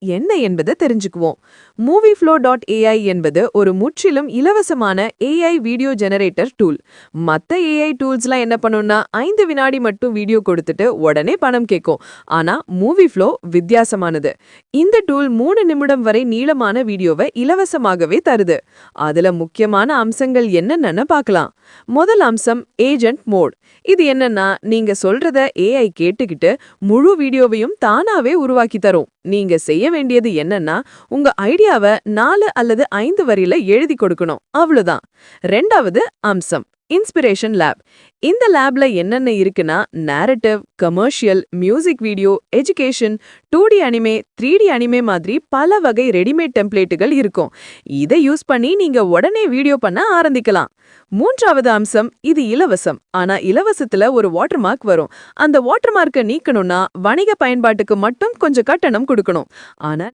என்ன என்பதை தெரிஞ்சுக்குவோம். MovieFlow.ai என்பது ஒரு முற்றிலும் இலவசமான AI வீடியோ ஜெனரேட்டர் டூல். மத்த AI டூல்ஸ்லாம் என்ன பண்ணும்னா 5 வினாடி மட்டும் வீடியோ கொடுத்துட்டு உடனே பணம் கேட்கும். ஆனா MovieFlow வித்தியாசமானது. இந்த டூல் 3 நிமிடம் வரை நீளமான வீடியோவை இலவசமாகவே தருது. அதுல முக்கியமான அம்சங்கள் என்னென்னு பார்க்கலாம். முதல் அம்சம் ஏஜென்ட் மோட். இது என்னன்னா, நீங்க சொல்றத AI கேட்டுக்கிட்டு முழு வீடியோவையும் தானாவே உருவாக்கி தரும். நீங்க செய்ய வேண்டியது என்னன்னா, உங்க ஐடியாவை 4 அல்லது 5 வரியில எழுதி கொடுக்கணும். அவ்வளவுதான். ரெண்டாவது அம்சம் இன்ஸ்பிரேஷன் லேப். இந்த லேப்ல என்னென்ன இருக்குன்னா, narrative, commercial, music video, education, 2D anime, 3D anime மாதிரி பல வகை ரெடிமேட் டெம்ப்ளேட்டுகள் இருக்கும். இதை யூஸ் பண்ணி நீங்க உடனே வீடியோ பண்ண ஆரம்பிக்கலாம். மூன்றாவது அம்சம், இது இலவசம். ஆனா இலவசத்துல ஒரு வாட்டர்மார்க் வரும். அந்த வாட்டர்மார்க்கை நீக்கணும்னா வணிக பயன்பாட்டுக்கு மட்டும் கொஞ்சம் கட்டணம் கொடுக்கணும். ஆனா